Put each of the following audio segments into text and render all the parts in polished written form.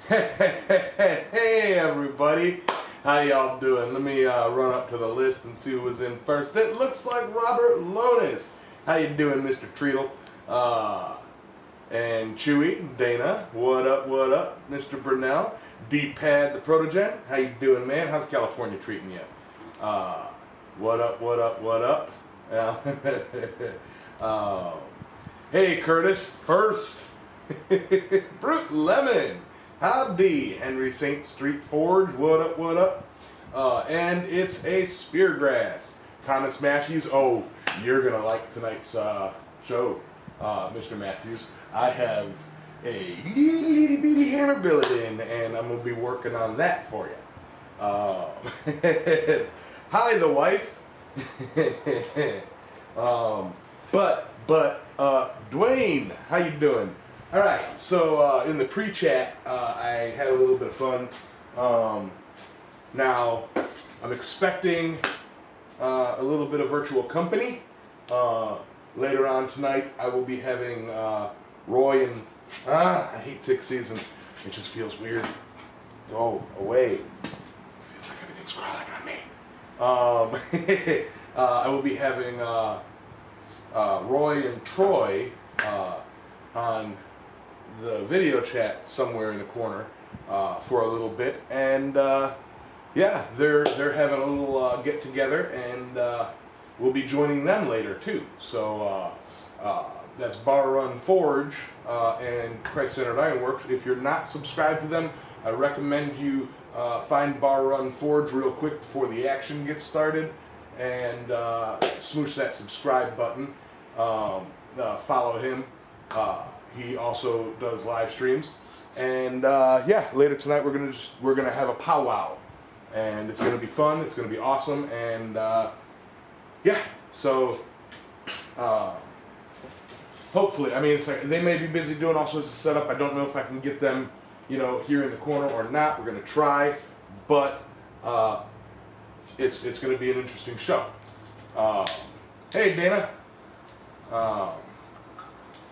Hey everybody, how y'all doing? Let me run up to the list and see who was in first. It looks like Robert Lonis. How you doing, Mr. Treatle? And Chewy, Dana, what up, what up? Mr. Burnell, D-Pad the Protogen, how you doing, man? How's California treating you? What up, what up, what up? Hey Curtis, first. Brute Lemon. Howdy, Henry St. Street Forge, what up, what up? And it's a Speargrass. Thomas Matthews, oh, you're going to like tonight's show, Mr. Matthews. I have a little bitty hammer billet in, and I'm going to be working on that for you. Hi, the wife. Dwayne, how you doing? All right, so in the pre-chat, I had a little bit of fun. Now, I'm expecting a little bit of virtual company. Later on tonight, I will be having Roy and... I hate tick season. It just feels weird. Go away. Feels like everything's crawling on me. I will be having Roy and Troy on the video chat somewhere in the corner for a little bit, and yeah, they're having a little get together, and we'll be joining them later too. So that's Bar Run Forge and Christ Centered Ironworks. If you're not subscribed to them, I recommend you find Bar Run Forge real quick before the action gets started, and smoosh that subscribe button. Follow him. He also does live streams, and yeah, later tonight we're gonna have a powwow, and it's gonna be fun. It's gonna be awesome, and yeah. So hopefully, I mean, it's like they may be busy doing all sorts of setup. I don't know if I can get them, you know, here in the corner or not. We're gonna try, but it's gonna be an interesting show. Hey, Dana.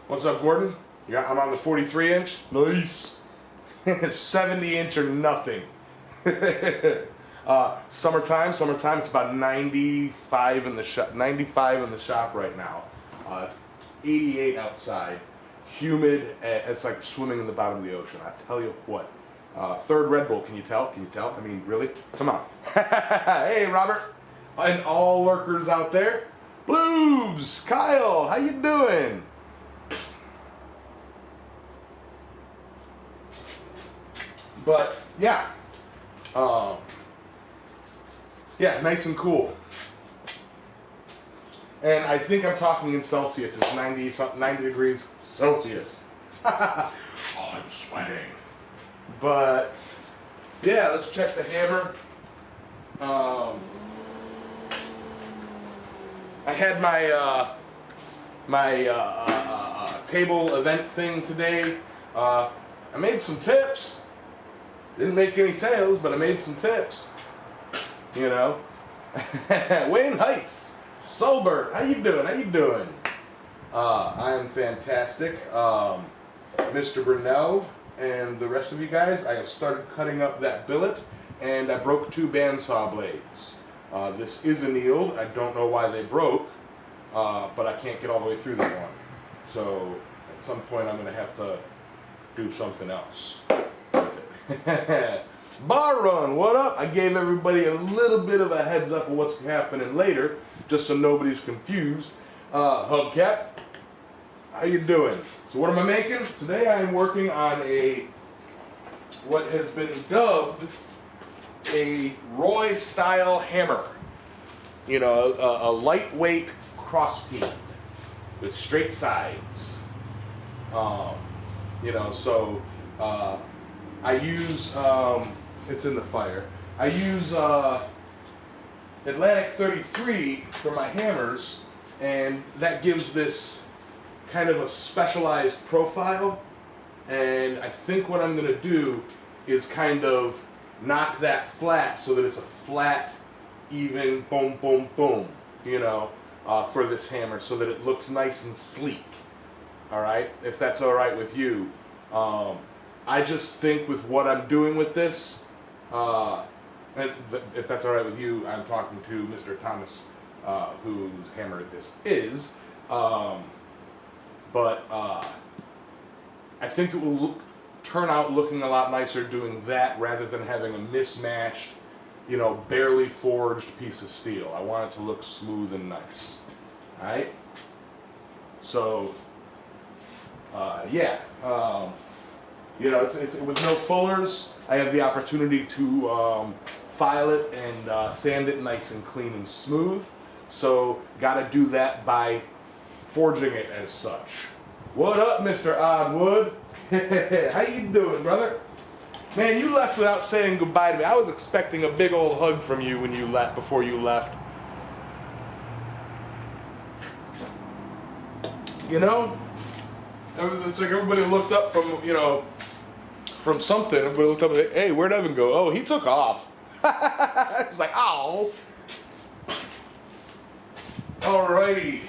What's up, Gordon? Yeah, I'm on the 43 inch. Nice. 70 inch or nothing. Summertime. It's about 95 in the shop. 95 in the shop right now. It's 88 outside. Humid. It's like swimming in the bottom of the ocean. I tell you what. Third Red Bull. Can you tell? Can you tell? I mean, really? Come on. Hey, Robert, and all lurkers out there. Bloobs, Kyle, how you doing? But yeah, yeah, nice and cool. And I think I'm talking in Celsius. It's 90 degrees Celsius. Oh, I'm sweating. But yeah, let's check the hammer. I had my table event thing today. I made some tips. Didn't make any sales, but I made some tips. You know. Wayne Heights, Solbert, how you doing? How you doing? I am fantastic. Mr. Brunel and the rest of you guys, I have started cutting up that billet, and I broke 2 bandsaw blades. This is annealed. I don't know why they broke, but I can't get all the way through that one. So at some point I'm going to have to do something else with it. Bar Run, what up? I gave everybody a little bit of a heads up of what's happening later, just so nobody's confused. Hubcap, how you doing? So what am I making? Today I am working on what has been dubbed a Roy style hammer. You know, a lightweight crosspeen with straight sides. You know, so I use, it's in the fire, I use Atlantic 33 for my hammers, and that gives this kind of a specialized profile, and I think what I'm going to do is kind of knock that flat so that it's a flat, even boom, boom, boom, you know, for this hammer, so that it looks nice and sleek. All right, if that's all right with you. I just think with what I'm doing with this, and if that's all right with you, I'm talking to Mr. Thomas, whose hammer this is. But I think it will turn out looking a lot nicer doing that rather than having a mismatched, you know, barely forged piece of steel. I want it to look smooth and nice. All right. So, yeah. You know, it's with no fullers. I have the opportunity to file it and sand it nice and clean and smooth. So, got to do that by forging it as such. What up, Mr. Oddwood? How you doing, brother? Man, you left without saying goodbye to me. I was expecting a big old hug from you when you left. Before you left. You know, it's like everybody looked up from, you know, from something. Everybody looked up and said, hey, where'd Evan go? Oh, he took off. It's like, oh. Alrighty.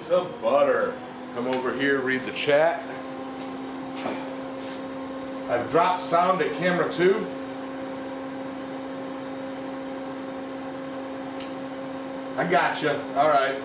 To butter. Come over here, read the chat. I've dropped sound at camera 2. I gotcha. All right.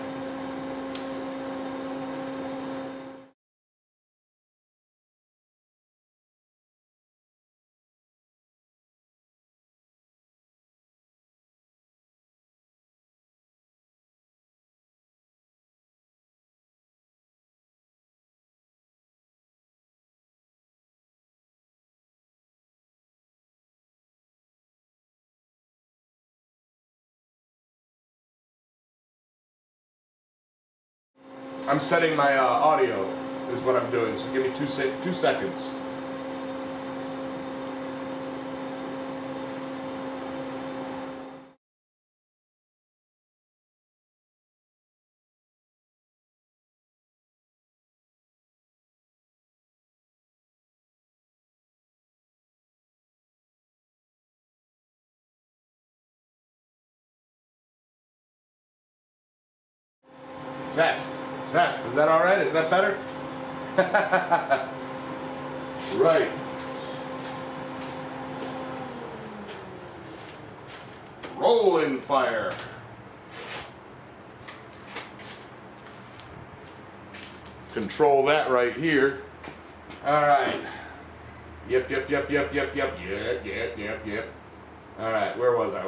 I'm setting my audio, is what I'm doing, so give me 2 seconds. Test. Is that all right? Is that better? Right. Rolling fire. Control that right here. All right. Yep. All right. Where was I?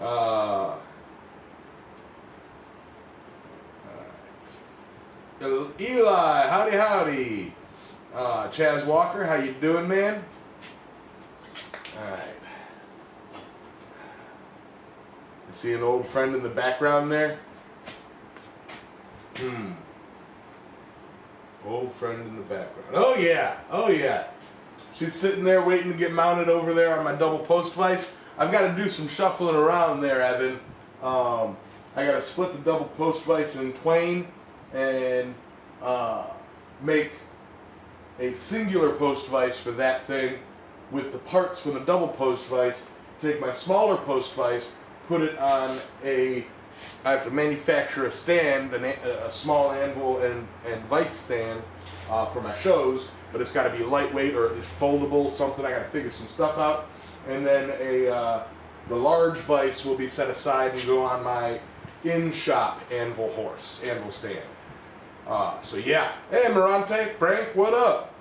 All right. Eli, howdy. Chaz Walker, how you doing, man? All right. I see an old friend in the background there. Old friend in the background. Oh yeah. She's sitting there waiting to get mounted over there on my double post vise. I've got to do some shuffling around there, Evan. I gotta split the double post vise in twain and make a singular post vise for that thing with the parts from the double post vise. Take my smaller post vise, put it on I have to manufacture a stand, a small anvil and vise stand for my shows, but it's got to be lightweight or at least foldable, something. I got to figure some stuff out. And then the large vise will be set aside and go on my in-shop anvil stand. So yeah. Hey Morante, Frank, what up?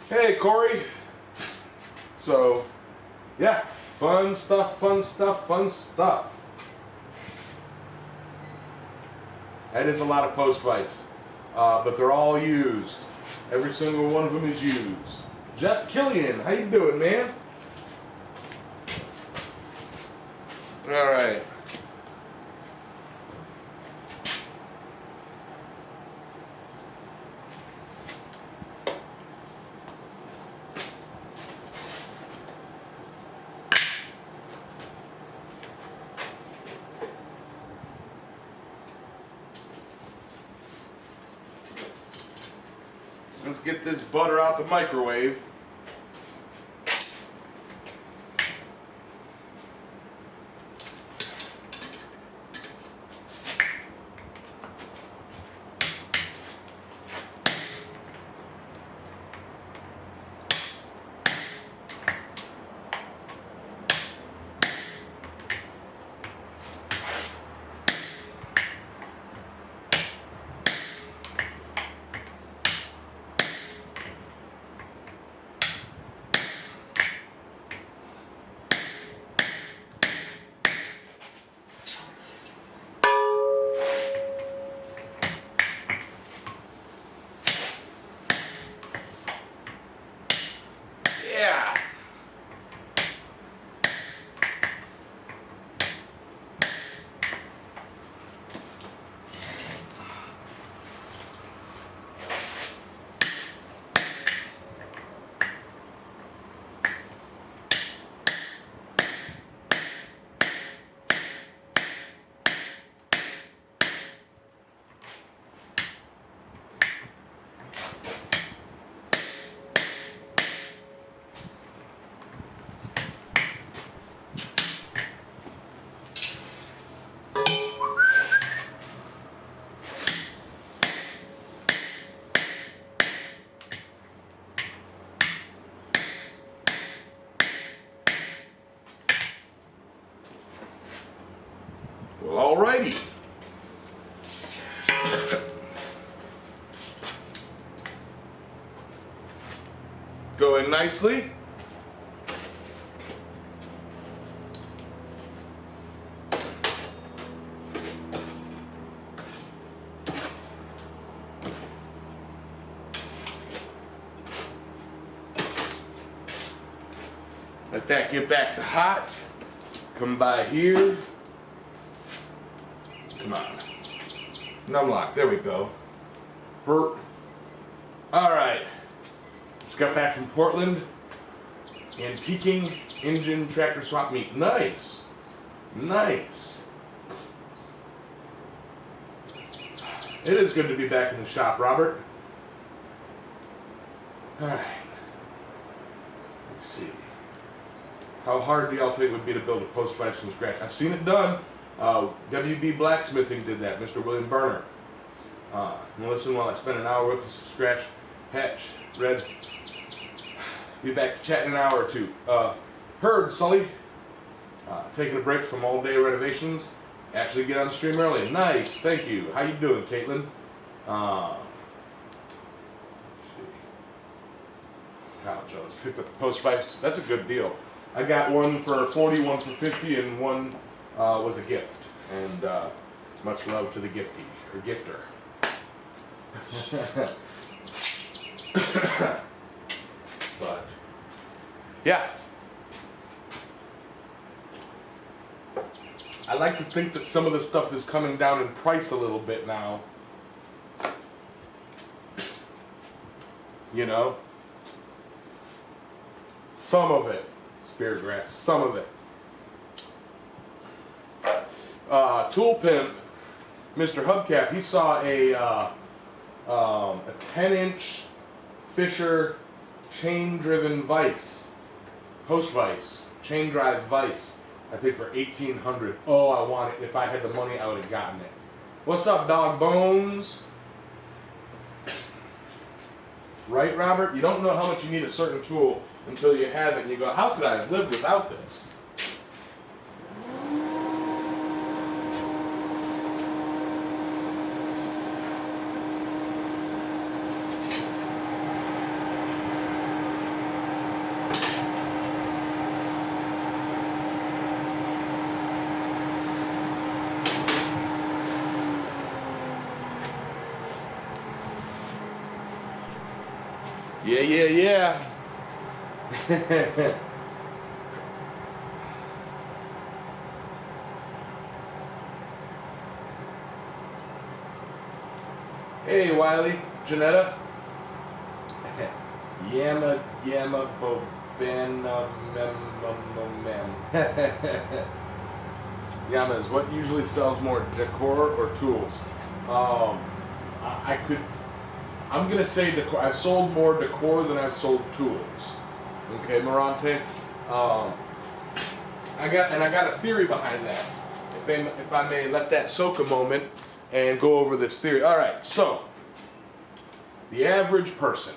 Hey Corey. So yeah, fun stuff. That is a lot of post vise, but they're all used. Every single one of them is used. Jeff Killian, how you doing, man? All right. Let's get this butter out the microwave. Well, alrighty. Going nicely. Let that get back to hot. Come by here. Come on. Numlock. There we go. Burp. All right. Just got back from Portland. Antiquing engine tractor swap meet. Nice. Nice. It is good to be back in the shop, Robert. All right. Let's see. How hard do y'all think it would be to build a post vise from scratch? I've seen it done. WB Blacksmithing did that, Mr. William Berner. Listen while I spend an hour with the scratch hatch red. Be back to chat in an hour or two. Heard, Sully. Taking a break from all day renovations. Actually get on the stream early. Nice, thank you. How you doing, Caitlin? Let's see. Kyle Jones picked up the post vise. That's a good deal. I got one for 40, one for 50, and one was a gift. And much love to the giftie, or gifter. But, yeah. I like to think that some of this stuff is coming down in price a little bit now. You know? Some of it. spear grass, some of it. Tool Pimp, Mr. Hubcap, he saw a 10-inch Fisher chain-driven vise, post vise, chain drive vise, I think for $1,800. Oh, I want it. If I had the money, I would have gotten it. What's up, Dog Bones? Right, Robert? You don't know how much you need a certain tool until you have it, and you go, how could I have lived without this? Yeah. Hey, Wiley, Janetta. Yamma, Bobana, mem. Yamez, what usually sells more, decor or tools? I'm gonna say decor. I've sold more decor than I've sold tools. Okay, Morante. I got a theory behind that. If I may let that soak a moment and go over this theory. All right, so the average person,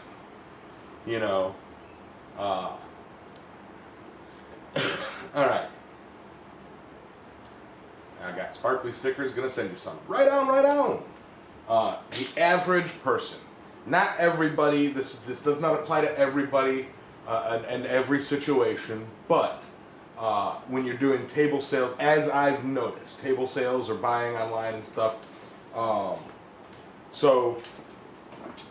you know, all right. I got sparkly stickers. Gonna send you some. Right on. The average person. Not everybody, this does not apply to everybody and every situation, but when you're doing table sales, as I've noticed, table sales or buying online and stuff, so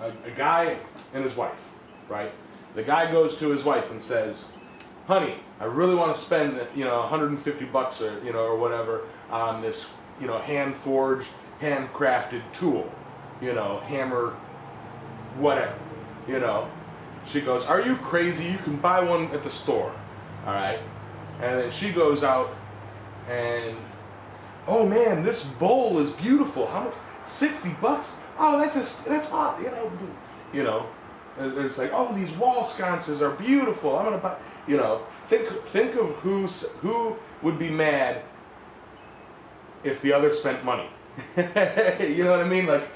a guy and his wife, right? The guy goes to his wife and says, honey, I really want to spend, $150 or, or whatever on this, hand-forged, handcrafted tool, hammer, whatever, She goes, are you crazy? You can buy one at the store, all right? And then she goes out and, oh man, this bowl is beautiful. How much? $60? Oh, that's hot, And it's like, oh, these wall sconces are beautiful. I'm gonna buy, Think of who would be mad if the other spent money. You know what I mean? Like,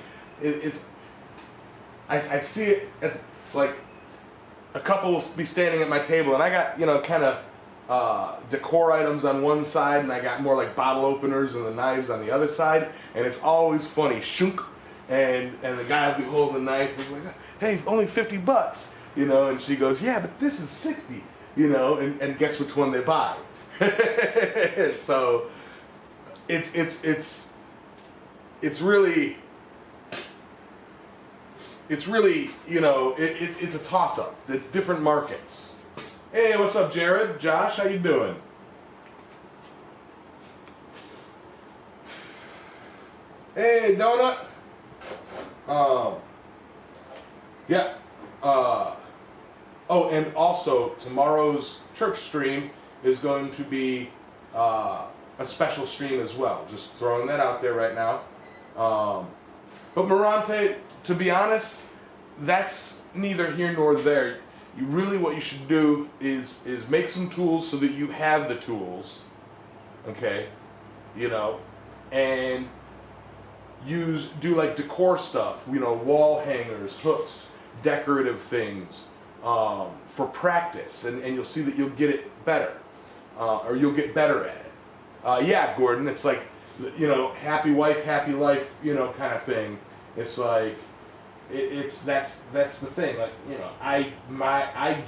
I see it. It's like a couple will be standing at my table, and I got kind of decor items on one side, and I got more like bottle openers and the knives on the other side, and it's always funny. Shunk, and the guy will be holding the knife, and like, hey, only $50, and she goes, yeah, but this is 60, and guess which one they buy. So it's really. It's really, it's a toss-up. It's different markets. Hey, what's up, Jared? Josh, how you doing? Hey, Donut. Yeah. Oh, and also, tomorrow's church stream is going to be a special stream as well. Just throwing that out there right now. But Morante, to be honest, that's neither here nor there. What you should do is make some tools so that you have the tools, okay, and do like decor stuff, wall hangers, hooks, decorative things, for practice, and you'll see that you'll get it better, or you'll get better at it. Yeah, Gordon, it's like, happy wife, happy life, kind of thing. It's like, that's the thing. Like, I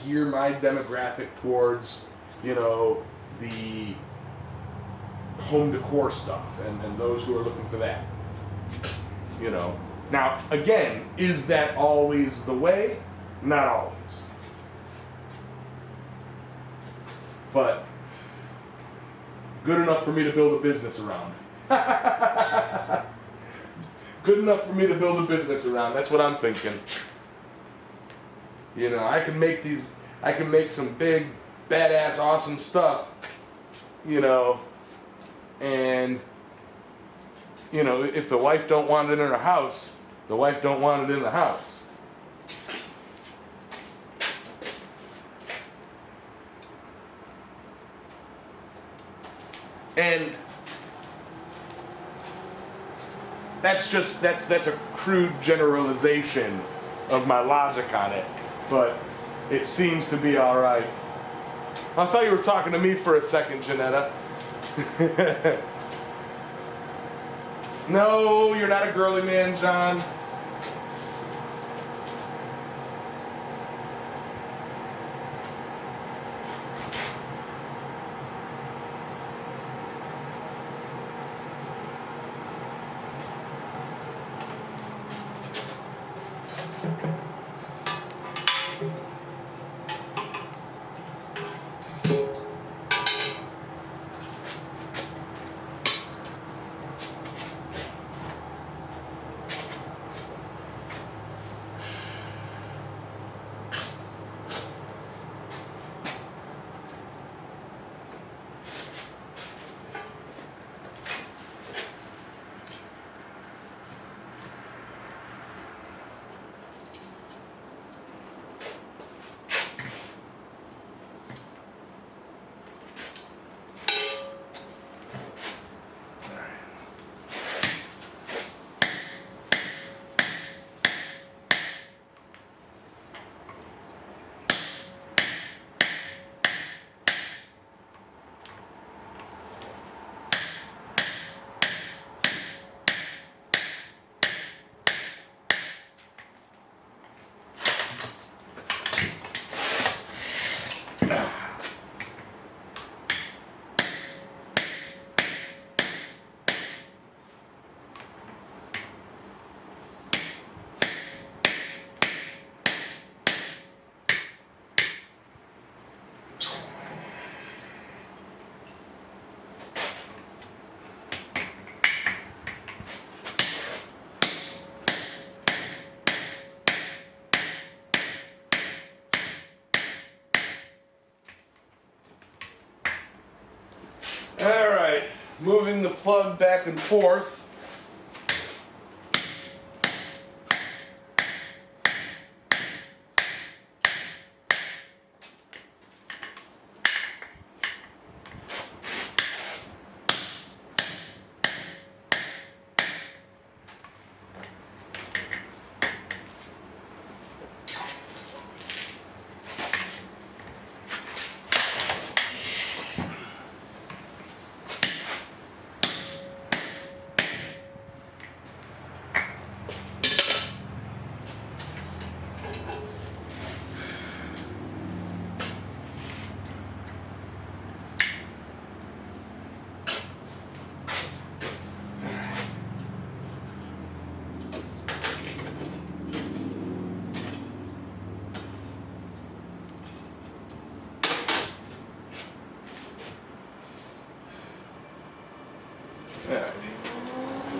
gear my demographic towards, the home decor stuff and those who are looking for that. Now, again, is that always the way? Not always. But good enough for me to build a business around. Good enough for me to build a business around. That's what I'm thinking. I can make some big, badass, awesome stuff, you know, and, you know, if the wife don't want it in her house, the wife don't want it in the house. And that's a crude generalization of my logic on it, but it seems to be all right. I thought you were talking to me for a second, Janetta. No, you're not a girly man, John. Alright, moving the plug back and forth.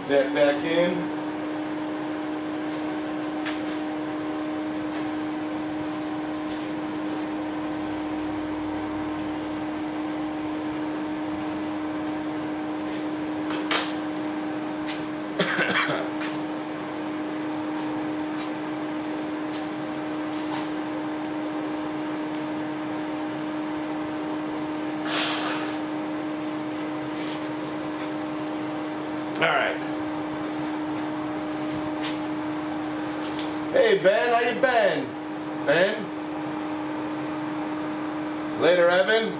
That back in. All right. Hey Ben, how you been? Ben? Later, Evan?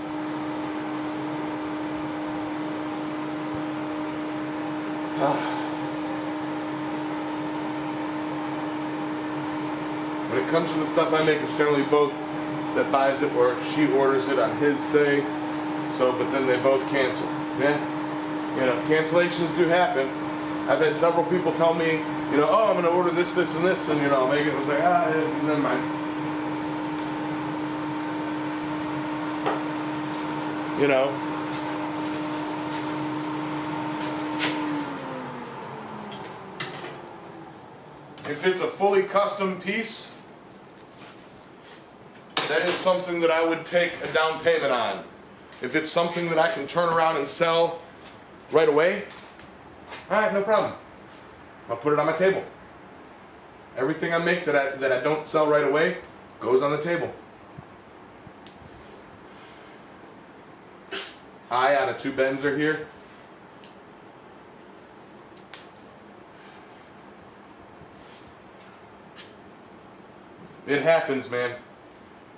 When it comes to the stuff I make, it's generally both that buys it or she orders it on his say. So, but then they both cancel. Yeah? You know, cancellations do happen. I've had several people tell me, you know, oh, I'm going to order this, this, and this, and, you know, I'll make it. I was like, never mind. You know. If it's a fully custom piece, that is something that I would take a down payment on. If it's something that I can turn around and sell right away, all right, no problem. I'll put it on my table. Everything I make that I don't sell right away goes on the table. Eye on a 2 Benzer here. It happens, man.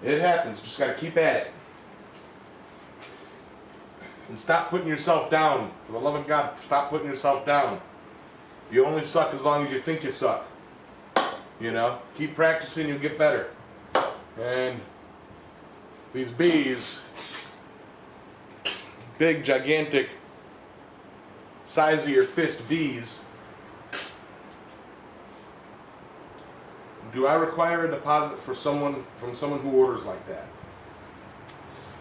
It happens. Just got to keep at it. And stop putting yourself down. For the love of God, stop putting yourself down. You only suck as long as you think you suck. You know? Keep practicing, you'll get better. And these bees, big, gigantic, size of your fist bees, do I require a deposit from someone who orders like that?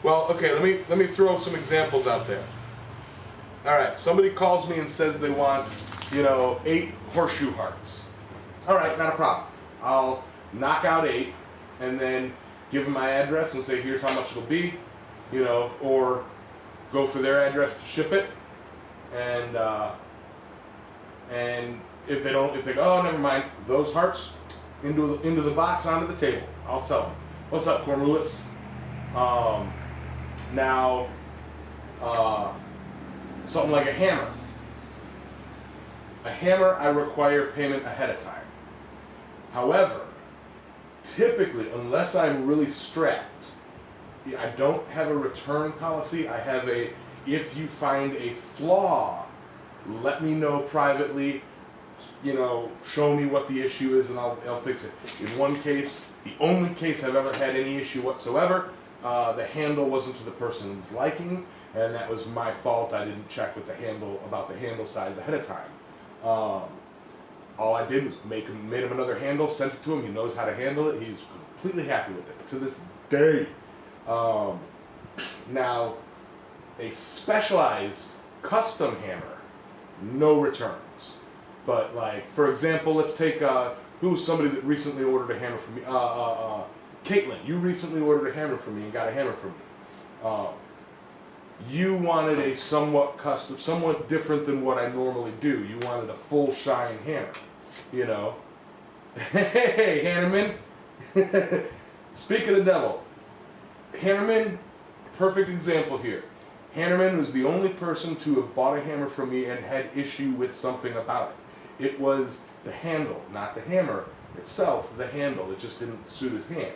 Well, okay, let me throw some examples out there. All right, somebody calls me and says they want, 8 horseshoe hearts. All right, not a problem. I'll knock out 8 and then give them my address and say, here's how much it'll be, or go for their address to ship it. And if they go, oh, never mind, those hearts into the box onto the table. I'll sell them. What's up, Cornelius? Now, something like a hammer. A hammer, I require payment ahead of time. However, typically, unless I'm really strapped, I don't have a return policy. I have if you find a flaw, let me know privately, show me what the issue is and I'll fix it. In one case, the only case I've ever had any issue whatsoever, the handle wasn't to the person's liking, and that was my fault. I didn't check with about the handle size ahead of time. All I did was made him another handle, sent it to him. He knows how to handle it. He's completely happy with it to this day. Now, a specialized custom hammer, no returns. But for example, let's take who's somebody that recently ordered a hammer from me. Caitlin, you recently ordered a hammer from me and got a hammer from me. You wanted a somewhat custom, somewhat different than what I normally do. You wanted a full shine hammer, Hey, Hannerman. Speak of the devil. Hannerman, perfect example here. Hannerman was the only person to have bought a hammer from me and had issue with something about it. It was the handle, not the hammer itself, the handle. It just didn't suit his hand.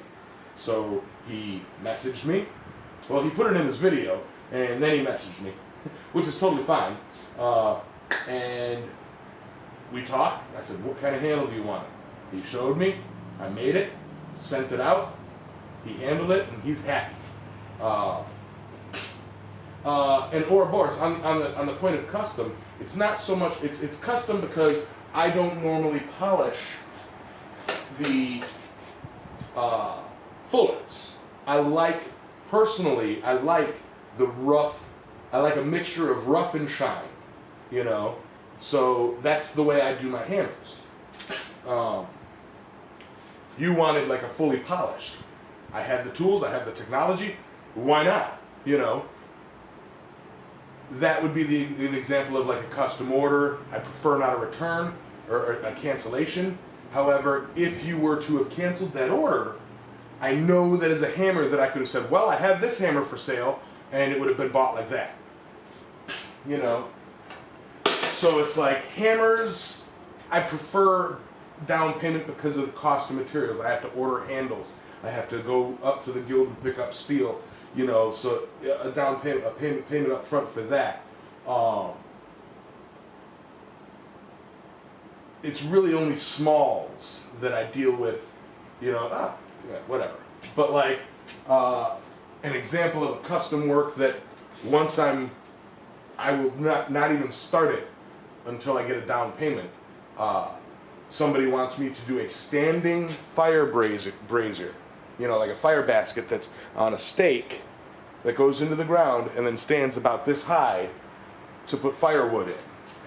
So he messaged me. Well, he put it in his video, and then he messaged me, which is totally fine. And we talked. I said, what kind of handle do you want? He showed me. I made it, sent it out. He handled it, and he's happy. And Ouroboros, on the point of custom, it's not so much, it's custom because I don't normally polish the fullers. Personally, I like the rough, I like a mixture of rough and shine, so that's the way I do my hammers. You wanted like a fully polished. I have the tools, I have the technology, why not, That would be an example of like a custom order. I prefer not a return or a cancellation. However, if you were to have canceled that order, I know that as a hammer that I could have said, well, I have this hammer for sale, and it would have been bought like that. So it's like hammers, I prefer down payment because of the cost of materials. I have to order handles. I have to go up to the guild and pick up steel. So a down payment, payment up front for that. It's really only smalls that I deal with, whatever. But like an example of a custom work that once I will not even start it until I get a down payment. Somebody wants me to do a standing fire brazier. Like a fire basket that's on a stake that goes into the ground and then stands about this high to put firewood in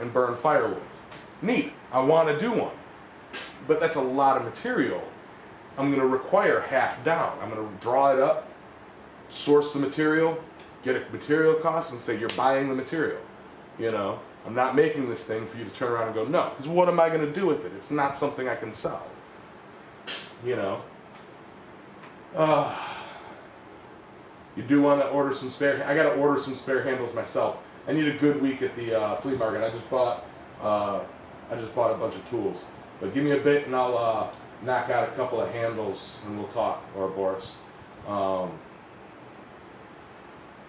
and burn firewood. Neat. I want to do one. But that's a lot of material I'm going to require half down. I'm going to draw it up, source the material, get a material cost, and say you're buying the material. You know, I'm not making this thing for you to turn around and go, no, because what am I going to do with it? It's not something I can sell. You know. You do want to order some spare. I got to order some spare handles myself. I need a good week at the flea market. I just bought a bunch of tools. But give me a bit, and I'll knock out a couple of handles, and we'll talk. Or Boris,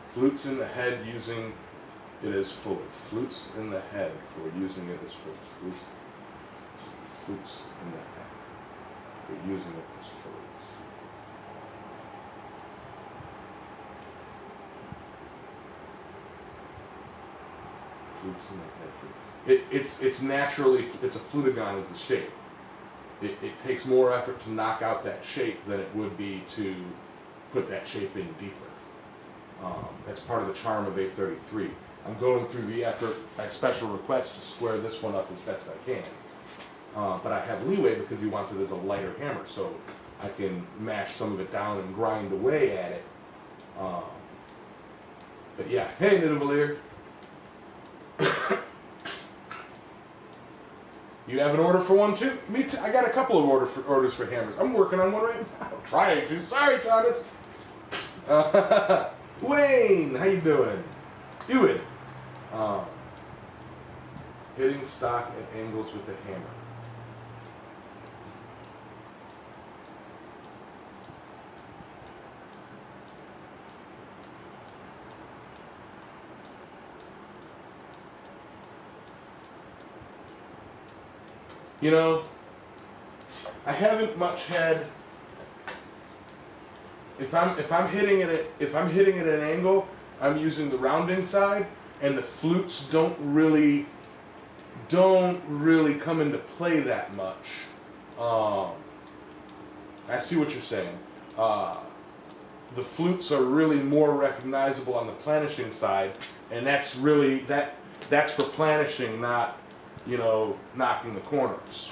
flutes in the head using it as fully. Flutes in the head for using it as fully. Flutes in the head for using it as fully. Flutes in the head. It's naturally, it's a flutagon is the shape. It takes more effort to knock out that shape than it would be to put that shape in deeper. That's part of the charm of A33. I'm going through the effort by special request to square this one up as best I can. But I have leeway because he wants it as a lighter hammer, so I can mash some of it down and grind away at it. But yeah, hey Nidavellir. You have an order for one too? Me too. I got a couple of orders for hammers. I'm working on one right now. I'm trying to. Sorry, Thomas. Wayne, how you doing? Hitting stock at angles with the hammer. You know, I haven't much had. If I'm hitting it at an angle, I'm using the rounding side, and the flutes don't really come into play that much. I see what you're saying. The flutes are really more recognizable on the planishing side, and that's really that's for planishing, not, you know, knocking the corners.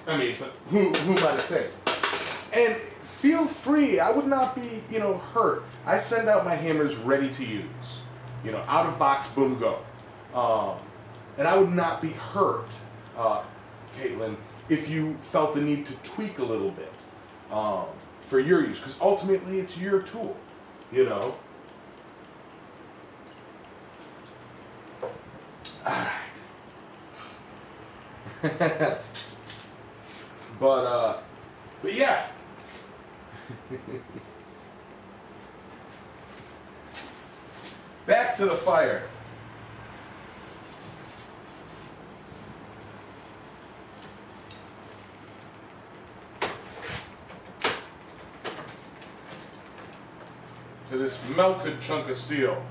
I mean, who am I to say? And feel free. I would not be, you know, hurt. I send out my hammers ready to use. You know, out of box, boom, go. And I would not be hurt, Caitlin, if you felt the need to tweak a little bit for your use, because ultimately it's your tool. You know. All right. But yeah. Back to the fire. To this melted chunk of steel.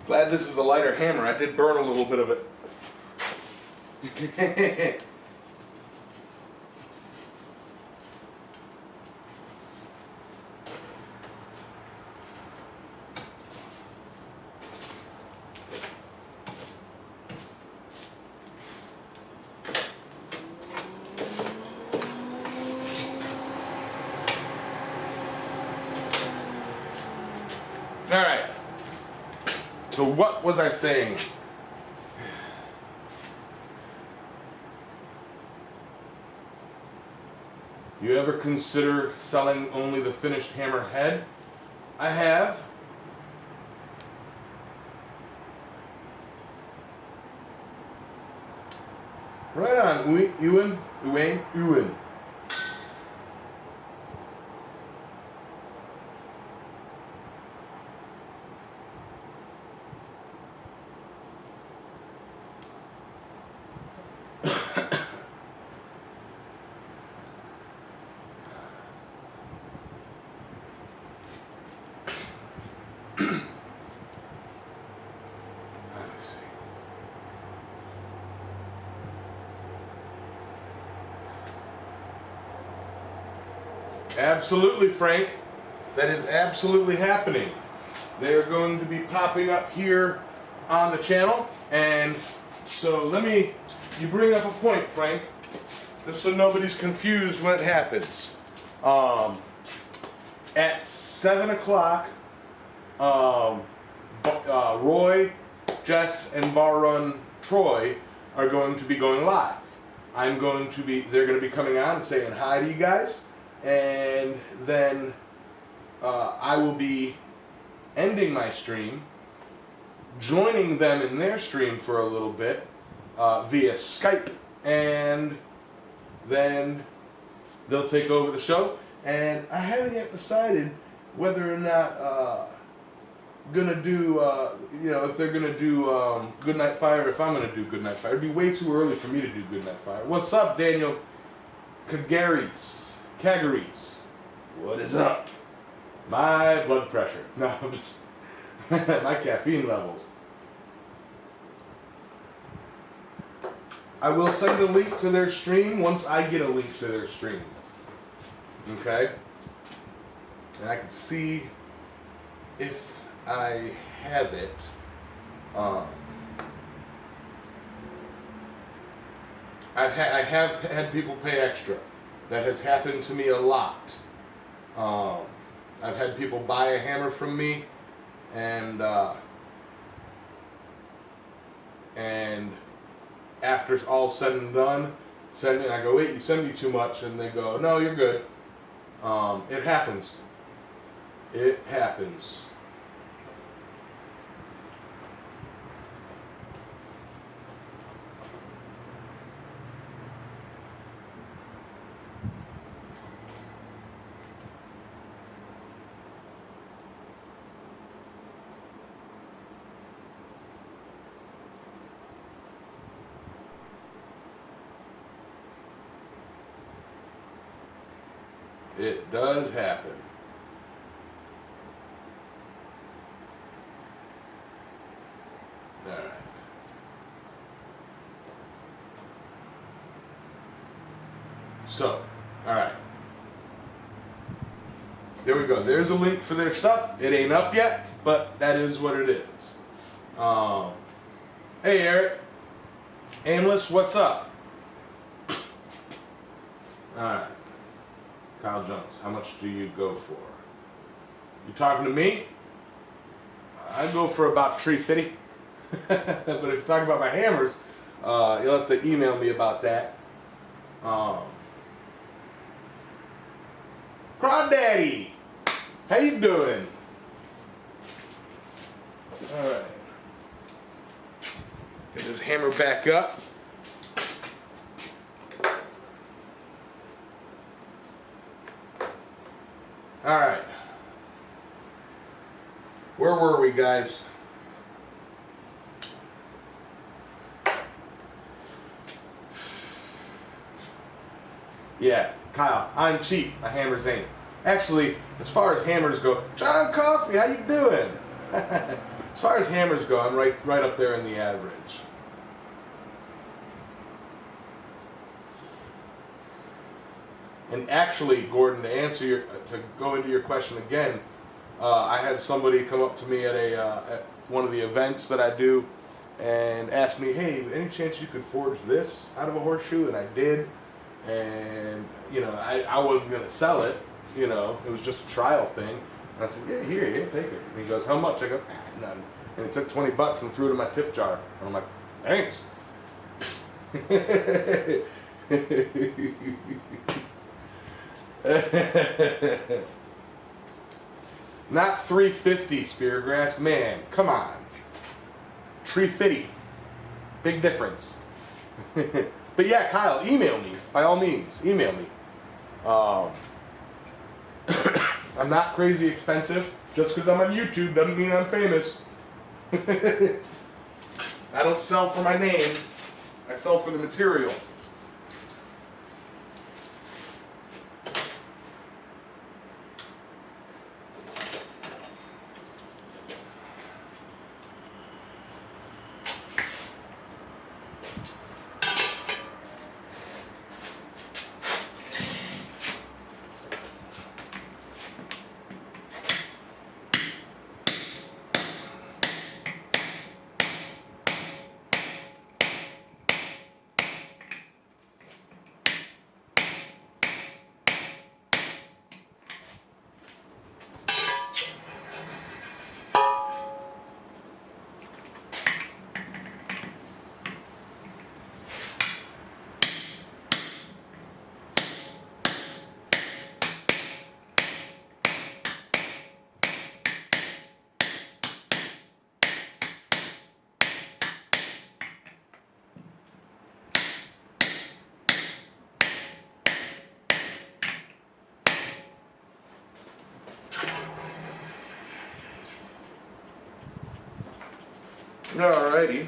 Glad this is a lighter hammer. I did burn a little bit of it. All right. So what was I saying? You ever consider selling only the finished hammer head? I have. Right on, Ewan. Absolutely, Frank. That is absolutely happening. They are going to be popping up here on the channel. And so you bring up a point, Frank, just so nobody's confused when it happens. At 7 o'clock, Roy, Jess, and Bar Run Troy are going to be going live. They're going to be coming on and saying hi to you guys. And then I will be ending my stream, joining them in their stream for a little bit via Skype, and then they'll take over the show. And I haven't yet decided whether or not gonna do if they're gonna do Goodnight Fire, if I'm gonna do Goodnight Fire. It'd be way too early for me to do Goodnight Fire. What's up, Daniel Kagaris? What is up? My blood pressure. No, I'm just my caffeine levels. I will send a link to their stream once I get a link to their stream. Okay? And I can see if I have it. I have had people pay extra. That has happened to me a lot. I've had people buy a hammer from me, and after all said and done, I go, wait, you send me too much, and they go, no, you're good. It happens. It happens. It does happen. All right. So, all right. There we go. There's a link for their stuff. It ain't up yet, but that is what it is. Hey, Eric. Aimless, what's up? All right. Kyle Jones, how much do you go for? You talking to me? I go for about $350. But if you're talking about my hammers, you'll have to email me about that. Crawdaddy, how you doing? All right. Get this hammer back up. All right. Where were we, guys? Yeah, Kyle, I'm cheap. My hammers ain't. Actually, as far as hammers go, John Coffey, how you doing? As far as hammers go, I'm right up there in the average. And actually, Gordon, to go into your question again, I had somebody come up to me at at one of the events that I do and asked me, "Hey, any chance you could forge this out of a horseshoe?" And I did. And you know, I wasn't gonna sell it. You know, it was just a trial thing. And I said, "Yeah, here, take it." And he goes, "How much?" I go, "None." And he took $20 and threw it in my tip jar. And I'm like, "Thanks." Not $3.50 Speargrass, man. Come on. $3.50. Big difference. But yeah, Kyle, email me by all means. Email me. I'm not crazy expensive. Just because I'm on YouTube doesn't mean I'm famous. I don't sell for my name. I sell for the material. Alrighty.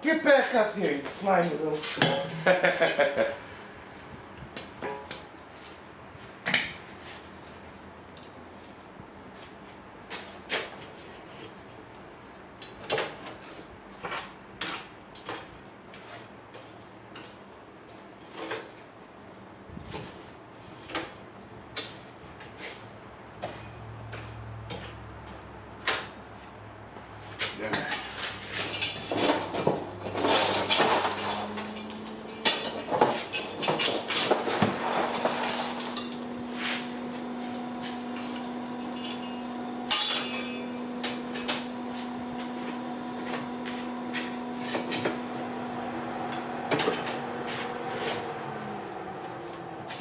Get back up here, you slimy little...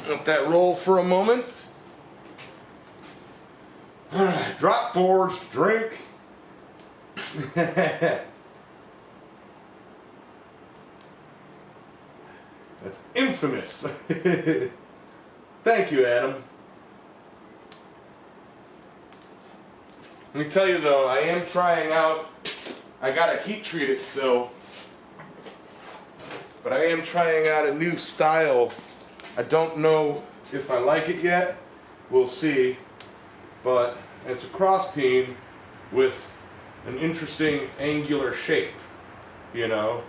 Let that roll for a moment. Alright, drop forged, drink. That's infamous. Thank you, Adam. Let me tell you though, I am trying out, I gotta heat treat it still, but I am trying out a new style. I don't know if I like it yet, we'll see, but it's a cross peen with an interesting angular shape, you know,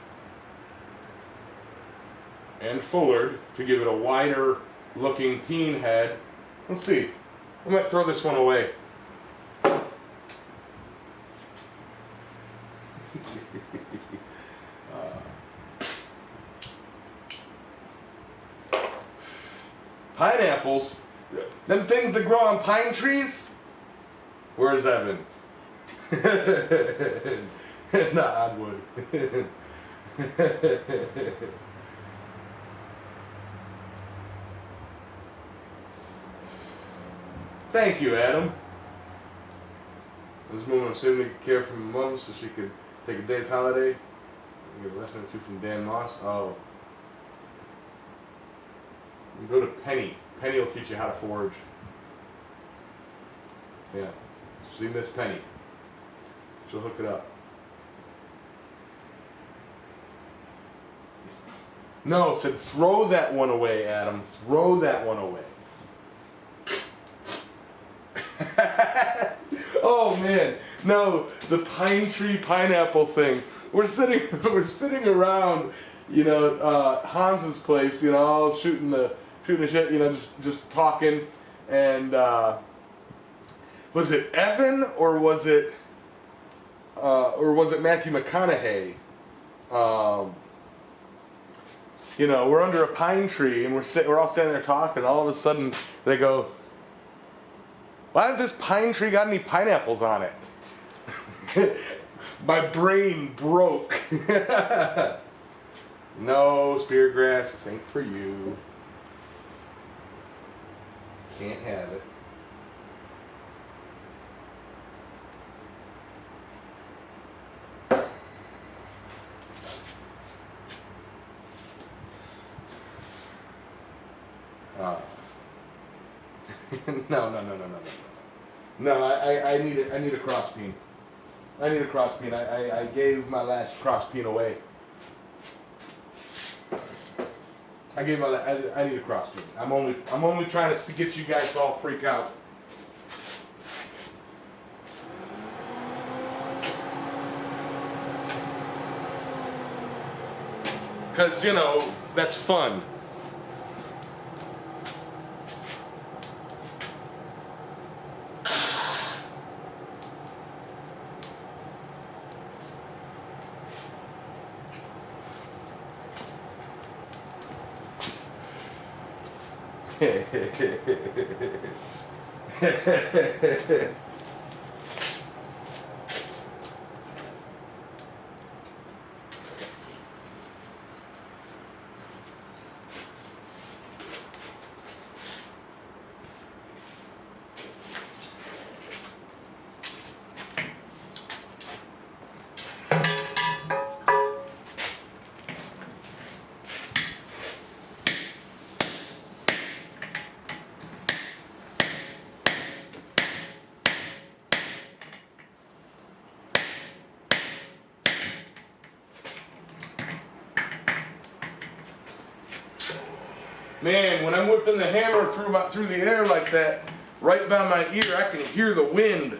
and fullered to give it a wider looking peen head. Let's see, I might throw this one away. Pineapples? Them things that grow on pine trees? Where's Evan? Not Oddwood. Thank you, Adam. This woman assuming to care for my mom so she could take a day's holiday. Get a lesson or two from Dan Moss. Oh. You go to Penny. Penny will teach you how to forge. Yeah. See Miss Penny. She'll hook it up. No, said throw that one away, Adam. Throw that one away. Oh man, no, the pine tree pineapple thing. We're sitting around, Hans's place, all shooting the shit, just talking, and was it Evan or was it Matthew McConaughey? We're under a pine tree and we're all standing there talking. And all of a sudden they go, "Why hasn't this pine tree got any pineapples on it?" My brain broke. No, Speargrass, this ain't for you. Can't have it. No, I need a cross peen. I need a cross peen. I gave my last cross peen away. I need a cross peen. I'm only trying to get you guys to all freak out. Cause that's fun. Man, when I'm whipping the hammer through the air like that, right by my ear, I can hear the wind.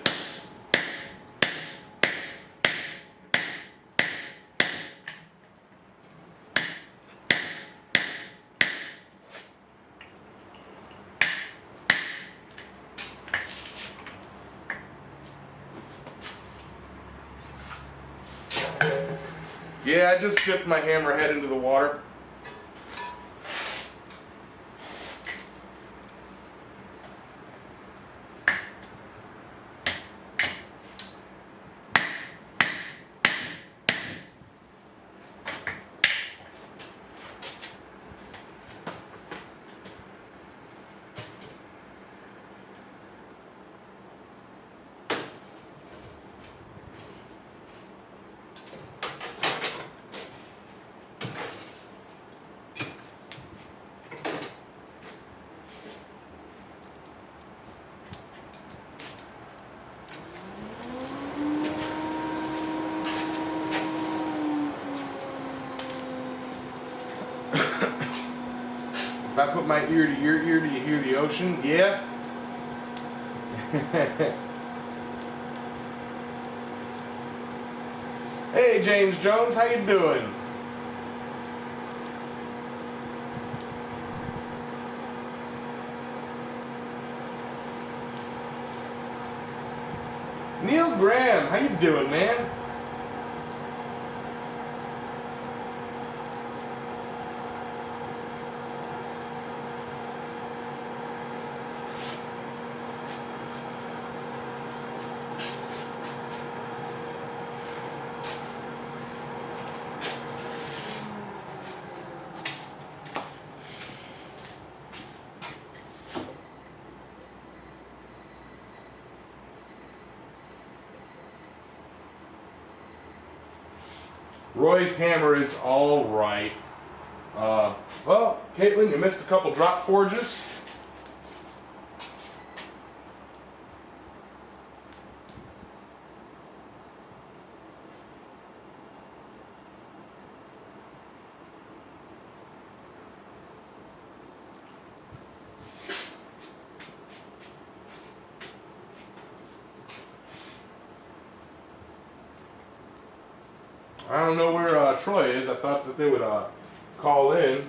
Yeah, I just dipped my hammerhead into the water. If I put my ear to your ear, do you hear the ocean? Yeah. Hey, James Jones, how you doing? Neil Graham, how you doing, man? Roy's hammer is all right. Well, Caitlin, you missed a couple drop forges. I don't know where Troy is. I thought that they would call in.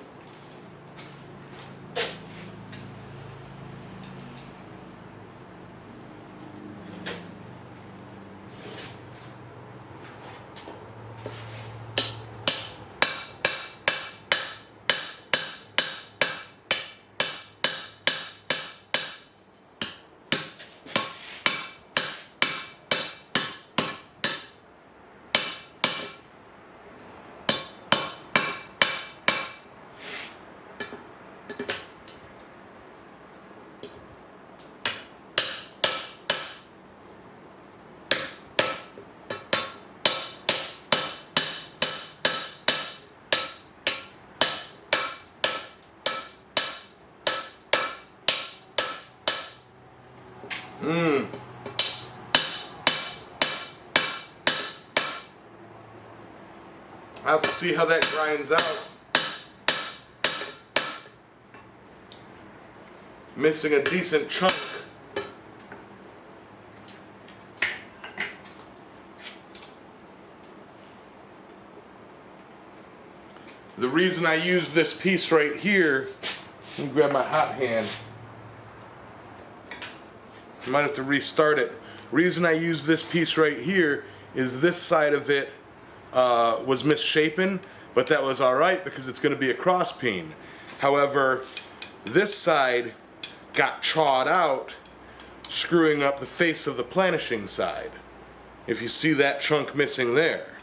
I'll have to see how that grinds out. Missing a decent chunk. The reason I use this piece right here, let me grab my hot hand. I might have to restart it. Reason I use this piece right here is this side of it was misshapen, but that was alright because it's going to be a cross peen. However, this side got chawed out, screwing up the face of the planishing side. If you see that chunk missing there.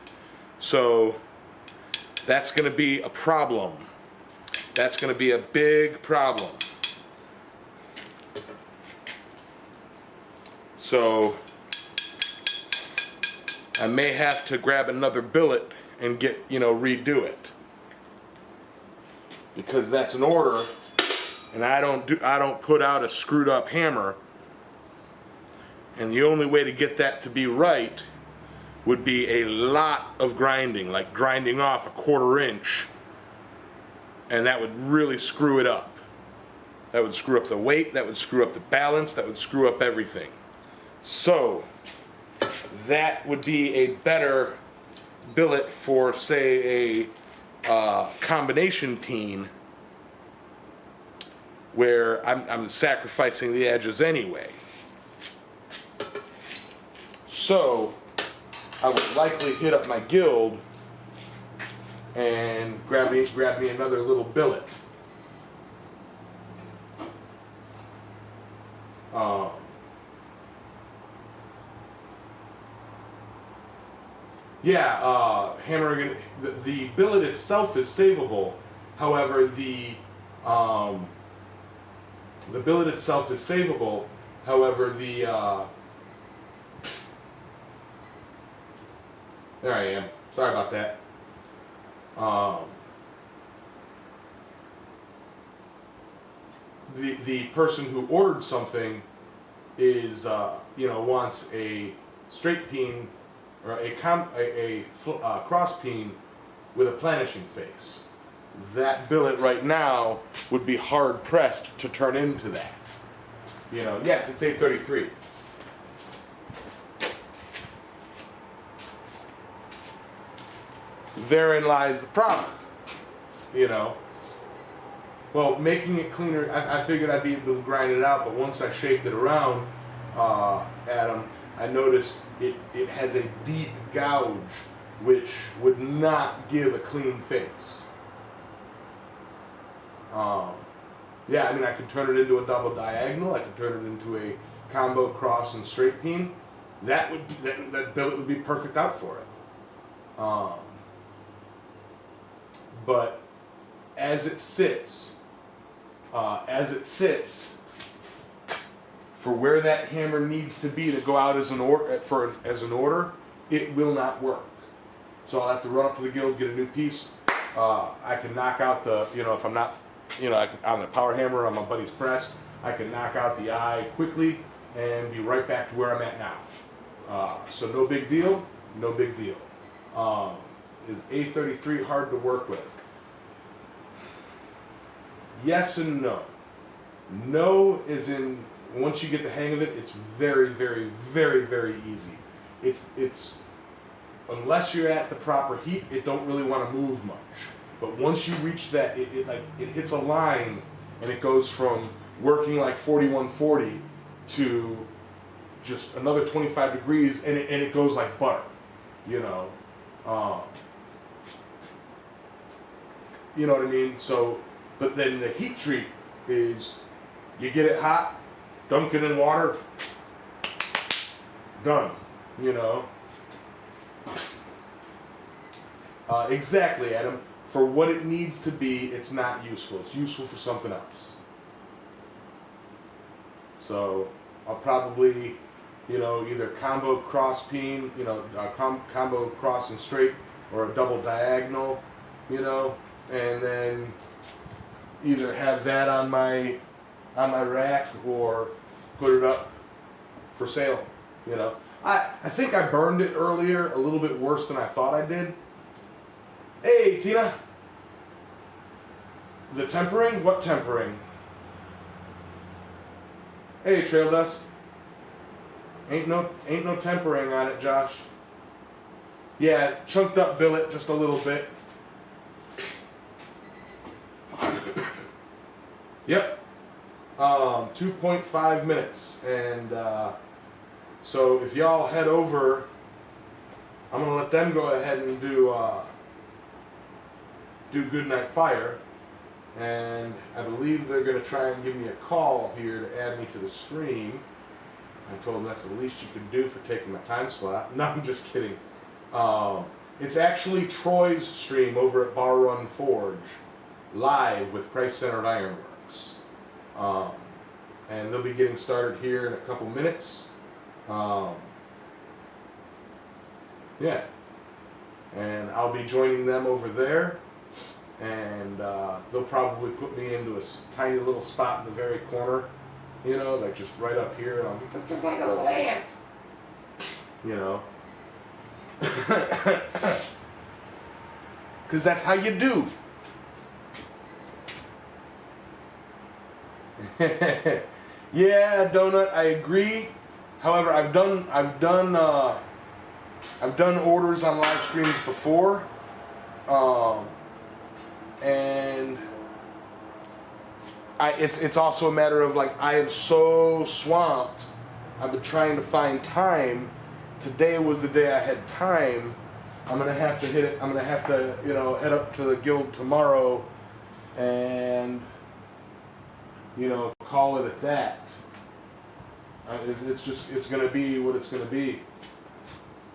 So that's going to be a problem. That's going to be a big problem. So I may have to grab another billet and get, redo it. Because that's an order, and I don't put out a screwed up hammer. And the only way to get that to be right would be a lot of grinding, like grinding off a 1/4 inch. And that would really screw it up. That would screw up the weight, that would screw up the balance, that would screw up everything. So that would be a better billet for, say, a combination peen where I'm sacrificing the edges anyway. So I would likely hit up my guild and grab me another little billet. Hammering the billet itself is savable. However, the billet itself is savable. However, there I am. Sorry about that. The person who ordered something is wants a straight peen or a cross peen with a planishing face. That billet right now would be hard pressed to turn into that. Yes, it's 833. Therein lies the problem. Well, making it cleaner, I figured I'd be able to grind it out, but once I shaped it around, Adam, I noticed it has a deep gouge, which would not give a clean face. I could turn it into a double diagonal. I could turn it into a combo cross and straight peen. That billet would be perfect out for it. But as it sits, for where that hammer needs to be to go out as an order, it will not work. So I'll have to run up to the guild, get a new piece. I can knock out the, if I'm not, on the power hammer on my buddy's press, I can knock out the eye quickly and be right back to where I'm at now. So no big deal, no big deal. Is A33 hard to work with? Yes and no. No is in, once you get the hang of it, it's very, very, very, very easy. It's unless you're at the proper heat, it don't really want to move much. But once you reach that, it hits a line, and it goes from working like 4140 to just another 25 degrees, and it goes like butter, you know. You know what I mean? So, but then the heat treat is you get it hot, dunk it in water, done, you know. Exactly, Adam. For what it needs to be, it's not useful. It's useful for something else. So I'll probably, you know, either combo cross peen, you know, combo cross and straight, or a double diagonal, you know, and then either have that on my rack or put it up for sale, you know. I think I burned it earlier a little bit worse than I thought I did. Hey, Tina. The tempering? What tempering? Hey, Trail Dust. Ain't no tempering on it, Josh. Yeah, chunked up billet just a little bit. Yep. 2.5 minutes. And so if y'all head over, I'm going to let them go ahead and do Goodnight Fire. And I believe they're going to try and give me a call here to add me to the stream. I told them that's the least you could do for taking my time slot. No, I'm just kidding. It's actually Troy's stream over at Bar Run Forge, live with Christ-Centered Ironworks. And they'll be getting started here in a couple minutes. Yeah. And I'll be joining them over there. And they'll probably put me into a tiny little spot in the very corner, you know, like just right up here, and I'll be just like a little ant, you know, because that's how you do. Yeah, Donut, I agree. However, I've done orders on live streams before. And it's also a matter of, like, I am so swamped. I've been trying to find time. Today was the day I had time. I'm gonna have to hit it. I'm gonna have to, you know, head up to the guild tomorrow, and, you know, call it at that. It's gonna be what it's gonna be.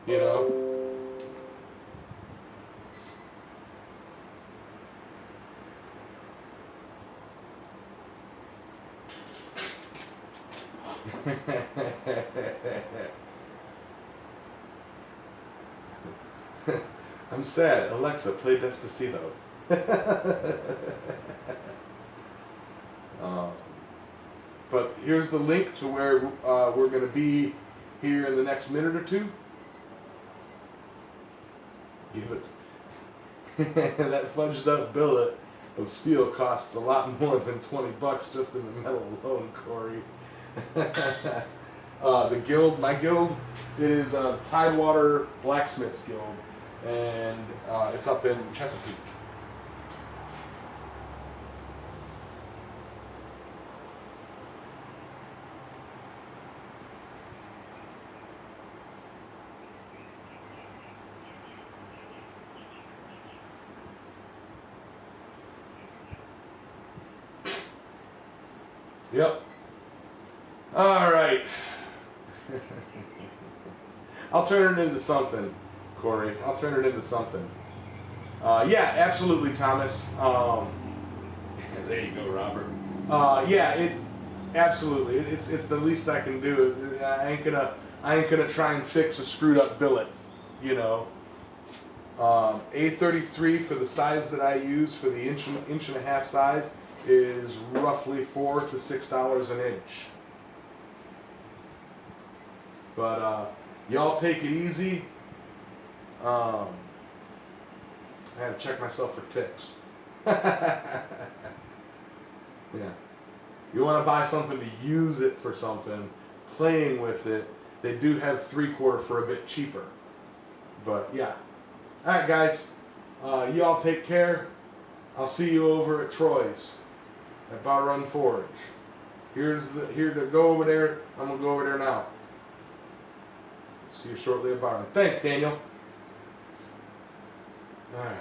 You know. I'm sad. Alexa, play Despacito. But here's the link to where we're going to be here in the next minute or two. Give it. That fudged up billet of steel costs a lot more than $20 just in the metal alone, Corey. The guild, my guild is the Tidewater Blacksmiths Guild, and it's up in Chesapeake. Yep. All right. I'll turn it into something, Corey. I'll turn it into something. Yeah, absolutely, Thomas. There you go, Robert. Yeah, absolutely. It's the least I can do. I ain't gonna try and fix a screwed up billet, you know. A33 for the size that I use for the inch and a half size is roughly $4 to $6 an inch. But y'all take it easy. I had to check myself for ticks. Yeah. You want to buy something to use it for something, playing with it, they do have 3/4 for a bit cheaper. But yeah. All right, guys. You all take care. I'll see you over at Troy's at Bow Run Forge. Here to go over there. I'm gonna go over there now. See you shortly at Bow Run. Thanks, Daniel. All right.